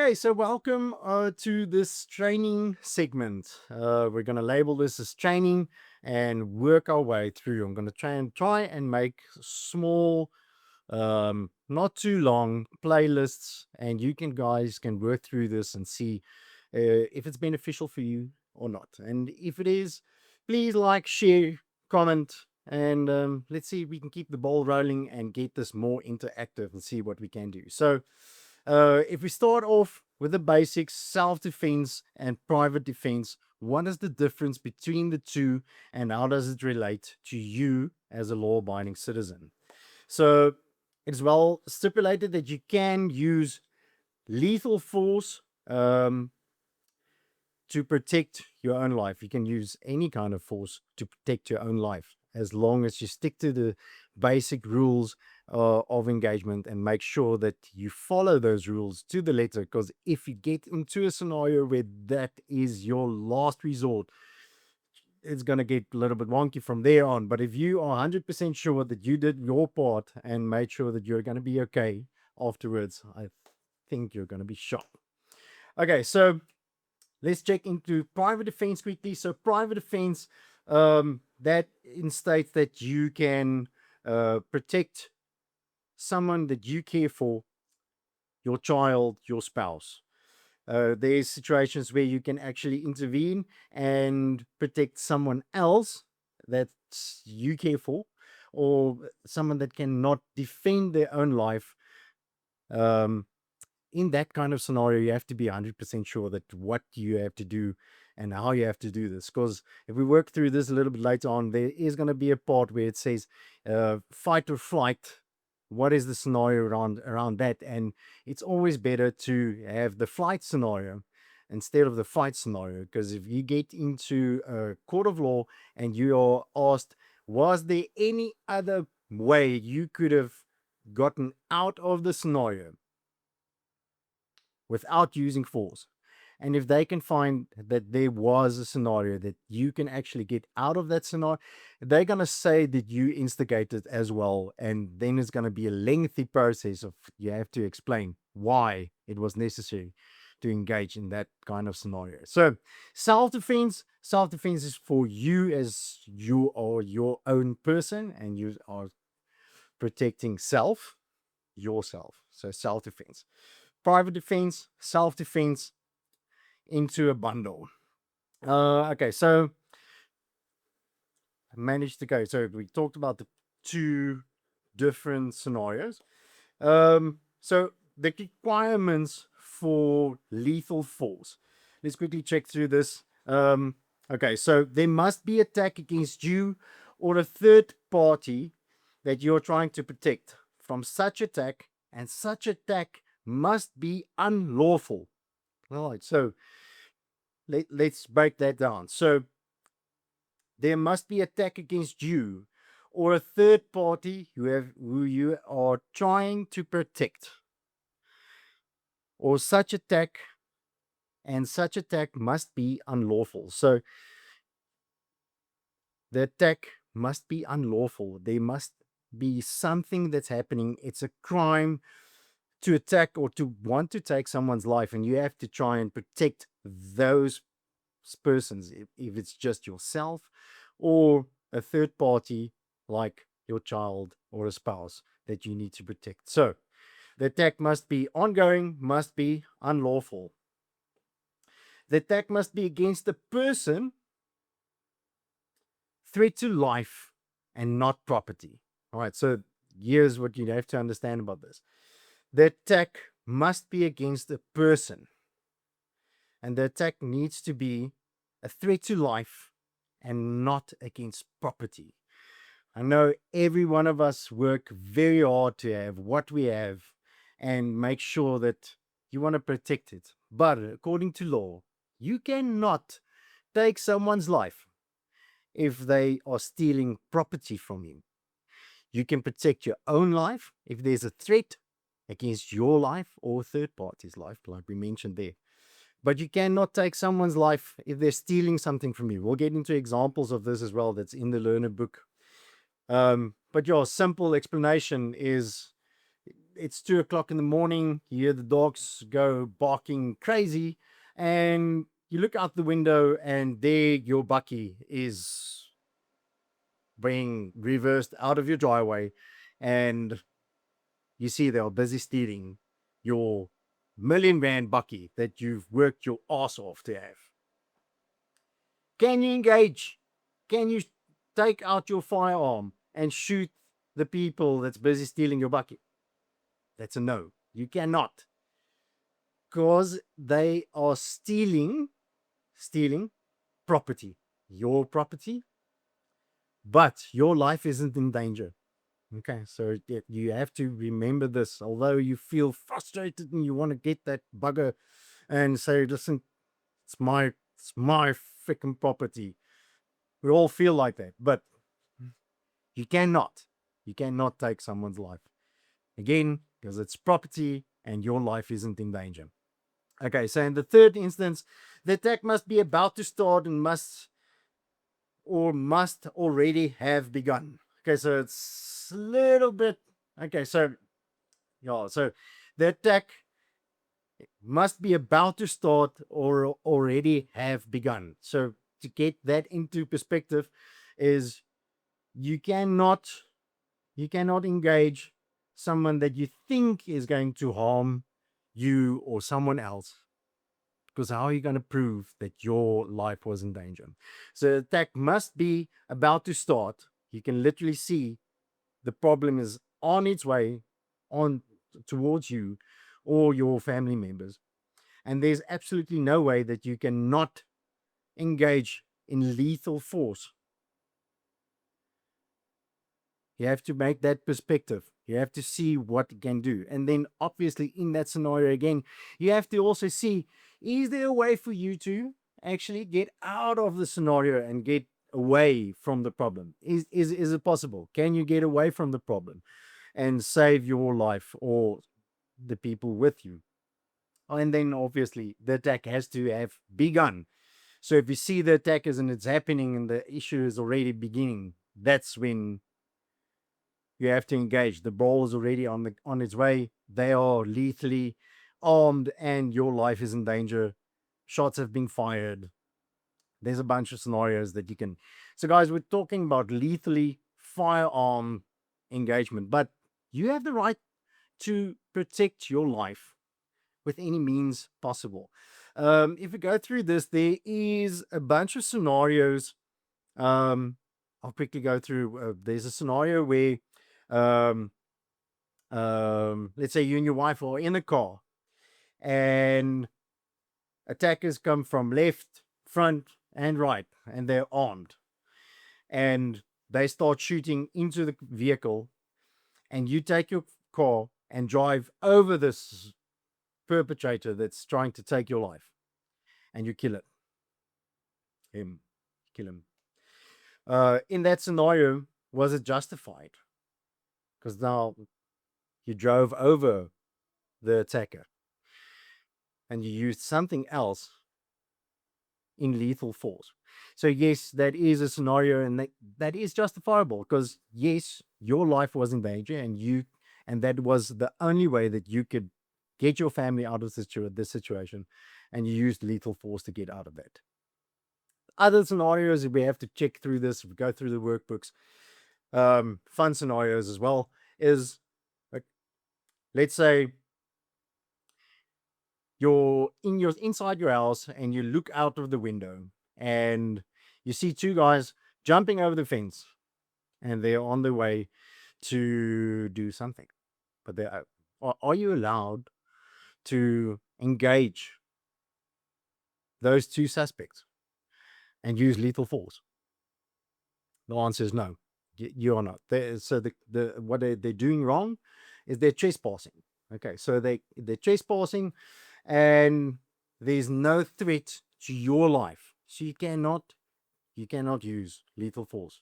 Okay, so welcome to this training segment. We're going to label this as training and work our way through. I'm going to try and make small, not too long playlists, and you guys can work through this and see if it's beneficial for you or not. And if it is, please like, share, comment, and let's see if we can keep the ball rolling and get this more interactive and see what we can do. So, if we start off with the basics, self-defense and private defense, what is the difference between the two and how does it relate to you as a law-abiding citizen? So it's well stipulated that you can use lethal force to protect your own life. You can use any kind of force to protect your own life as long as you stick to the basic rules of engagement and make sure that you follow those rules to the letter. Because if you get into a scenario where that is your last resort, it's going to get a little bit wonky from there on. But if you are 100% sure that you did your part and made sure that you're going to be okay afterwards, I think you're going to be shot. Okay, so let's check into private defense quickly. So private defense, that instates that you can protect someone that you care for, your child, your spouse. There's situations where you can actually intervene and protect someone else that you care for, or someone that cannot defend their own life. In that kind of scenario, you have to be 100% sure that what you have to do and how you have to do this. Because if we work through this a little bit later on, there is going to be a part where it says fight or flight. What is the scenario around that? And it's always better to have the flight scenario instead of the fight scenario. Because if you get into a court of law and you are asked, was there any other way you could have gotten out of the scenario without using force? And if they can find that there was a scenario that you can actually get out of that scenario, they're going to say that you instigated as well. And then it's going to be a lengthy process of you have to explain why it was necessary to engage in that kind of scenario. So self-defense is for you as you are your own person and you are protecting yourself. So self-defense. Private defense, self-defense into a bundle. Okay, so I managed to go. So we talked about the two different scenarios. So the requirements for lethal force. Let's quickly check through this. Okay, so there must be attack against you or a third party that you're trying to protect from such attack, and such attack must be unlawful. All right, so let's break that down. So there must be attack against you or a third party who you are trying to protect, or such attack must be unlawful. So the attack must be unlawful. There must be something that's happening. It's a crime to attack or to want to take someone's life, and you have to try and protect those persons, if it's just yourself or a third party like your child or a spouse that you need to protect. So the attack must be ongoing, must be unlawful. The attack must be against the person, threat to life, and not property. All right, so here's what you have to understand about this. The attack must be against a person, and the attack needs to be a threat to life and not against property. I know every one of us work very hard to have what we have and make sure that you want to protect it. But according to law, you cannot take someone's life if they are stealing property from you. You can protect your own life if there's a threat against your life or third party's life, like we mentioned there. But you cannot take someone's life if they're stealing something from you. We'll get into examples of this as well that's in the learner book. But your simple explanation is it's 2 o'clock in the morning. You hear the dogs go barking crazy, and you look out the window, and there your bucky is being reversed out of your driveway, and you see they are busy stealing your million-rand bucky that you've worked your ass off to have. Can you engage? Can you take out your firearm and shoot the people that's busy stealing your bucky? That's a no. You cannot, because they are stealing property, your property, but your life isn't in danger. Okay, so you have to remember this. Although you feel frustrated and you want to get that bugger and say, "Listen, it's my freaking property." We all feel like that, but you cannot, you cannot take someone's life again because it's property and your life isn't in danger. Okay, so in the third instance, the attack must be about to start and must already have begun. Okay, so it's a little bit. Okay, so yeah, so the attack must be about to start or already have begun. So to get that into perspective, is you cannot engage someone that you think is going to harm you or someone else, because how are you going to prove that your life was in danger? So the attack must be about to start. You can literally see the problem is on its way on towards you or your family members, and there's absolutely no way that you cannot engage in lethal force. You have to make that perspective. You have to see what it can do. And then, obviously, in that scenario, again, you have to also see, is there a way for you to actually get out of the scenario and get away from the problem? Is it possible? Can you get away from the problem and save your life or the people with you? And then, obviously, the attack has to have begun. So if you see the attack and it's happening and the issue is already beginning, that's when you have to engage. The ball is already on its way. They are lethally armed, and your life is in danger. Shots have been fired. There's a bunch of scenarios that you can. So, guys, we're talking about lethally firearm engagement, but you have the right to protect your life with any means possible. If we go through this, there is a bunch of scenarios. Um, I'll quickly go through. There's a scenario where um, let's say you and your wife are in a car and attackers come from left, front, and right, and they're armed, and they start shooting into the vehicle, and you take your car and drive over this perpetrator that's trying to take your life, and you kill him, kill him. In that scenario, was it justified? Because now you drove over the attacker and you used something else in lethal force. So yes, that is a scenario, and that is justifiable, because yes, your life was in danger, and that was the only way that you could get your family out of this situation, and you used lethal force to get out of that. Other scenarios, if we have to check through this, if we go through the workbooks, fun scenarios as well, is like, let's say you're inside your house and you look out of the window and you see two guys jumping over the fence, and they're on their way to do something, but are you allowed to engage those two suspects and use lethal force? The answer is no. You are not. So the what they're doing wrong is they're trespassing. Okay, so they're trespassing, and there's no threat to your life, so you cannot use lethal force.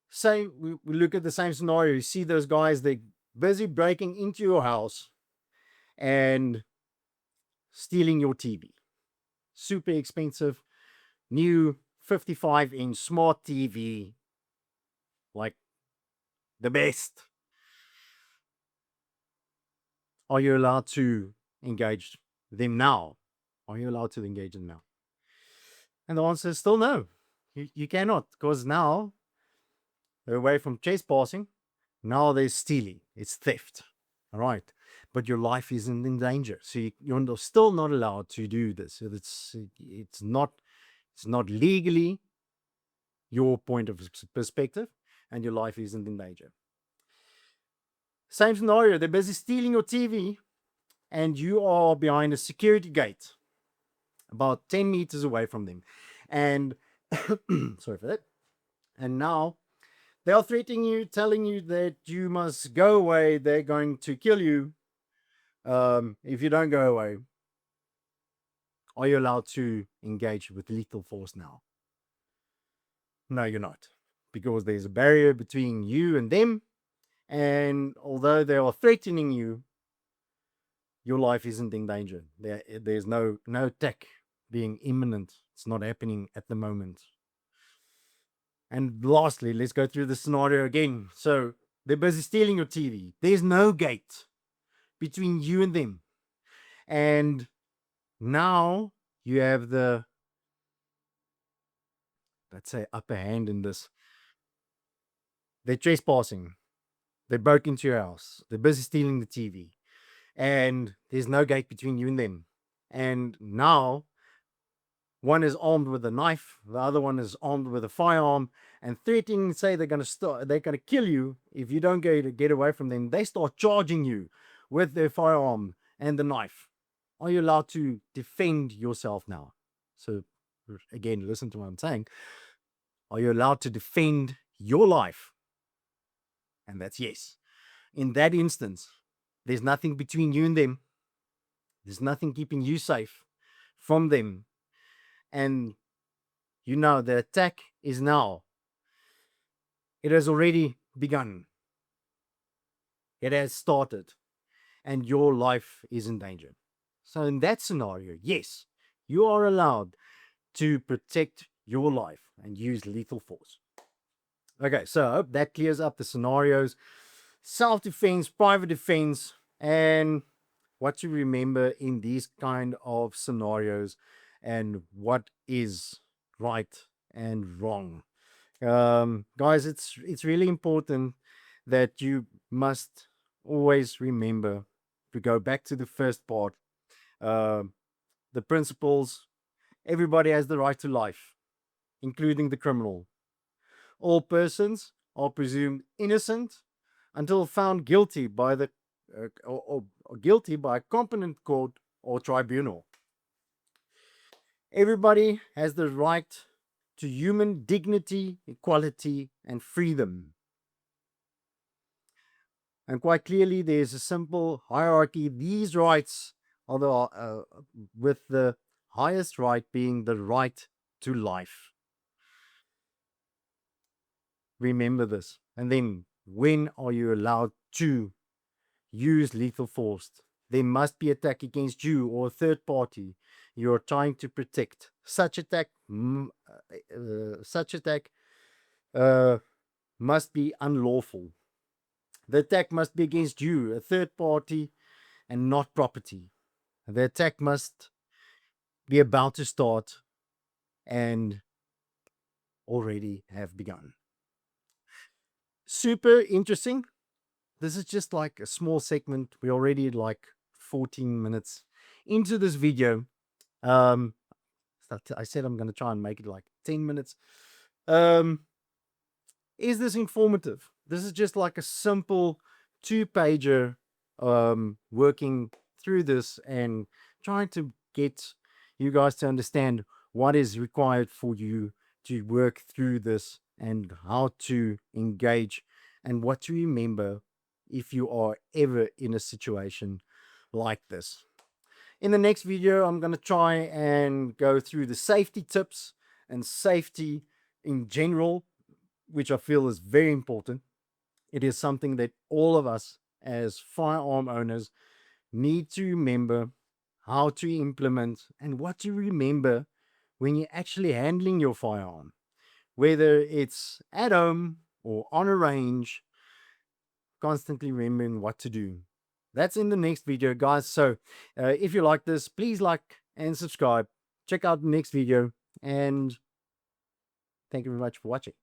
Say we look at the same scenario. You see those guys, they're busy breaking into your house and stealing your TV. Super expensive, new 55-inch smart TV, like the best. Are you allowed to engage them now? Are you allowed to engage them now? And the answer is still no. You cannot, because now they're away from trespassing. Now they're stealing. It's theft. All right. But your life isn't in danger. So you're still not allowed to do this. So it's not legally your point of perspective, and your life isn't in danger. Same scenario. They're busy stealing your TV, and you are behind a security gate about 10 meters away from them. And sorry for that. And now they are threatening you, telling you that you must go away. They're going to kill you if you don't go away. Are you allowed to engage with lethal force now? No, you're not. Because there's a barrier between you and them. And although they are threatening you, your life isn't in danger. There's no attack being imminent. It's not happening at the moment. And lastly, let's go through the scenario again. So they're busy stealing your TV. There's no gate between you and them. And now you have the, let's say, upper hand in this. They're trespassing. They broke into your house. They're busy stealing the TV. And there's no gate between you and them. And now one is armed with a knife, the other one is armed with a firearm, and threatening, say they're going to kill you if you don't get away from them. They start charging you with their firearm and the knife. Are you allowed to defend yourself now? So again, listen to what I'm saying. Are you allowed to defend your life? And that's yes. In that instance, there's nothing between you and them. There's nothing keeping you safe from them. And you know the attack is now. It has already begun. It has started. And your life is in danger. So in that scenario, yes, you are allowed to protect your life and use lethal force. Okay, so I hope that clears up the scenarios. Self-defense, private defense, and what to remember in these kind of scenarios and what is right and wrong. Guys, it's really important that you must always remember to go back to the first part, the principles. Everybody has the right to life, including the criminal. All persons are presumed innocent until found guilty by the or guilty by a competent court or tribunal. Everybody has the right to human dignity, equality, and freedom. And quite clearly, there's a simple hierarchy. These rights are with the highest right being the right to life. Remember this. And then, when are you allowed to use lethal force? There must be attack against you or a third party you are trying to protect. Such attack must be unlawful. The attack must be against you, a third party, and not property. The attack must be about to start and already have begun. Super interesting. This is just like a small segment. We're already like 14 minutes into this video. I said I'm going to try and make it like 10 minutes. Is this informative? This is just like a simple 2-pager working through this and trying to get you guys to understand what is required for you to work through this and how to engage and what to remember if you are ever in a situation like this. In the next video, I'm going to try and go through the safety tips and safety in general, which I feel is very important. It is something that all of us as firearm owners need to remember how to implement and what to remember when you're actually handling your firearm, whether it's at home or on a range, constantly remembering what to do. That's in the next video, guys. So if you like this, please like and subscribe. Check out the next video, and thank you very much for watching.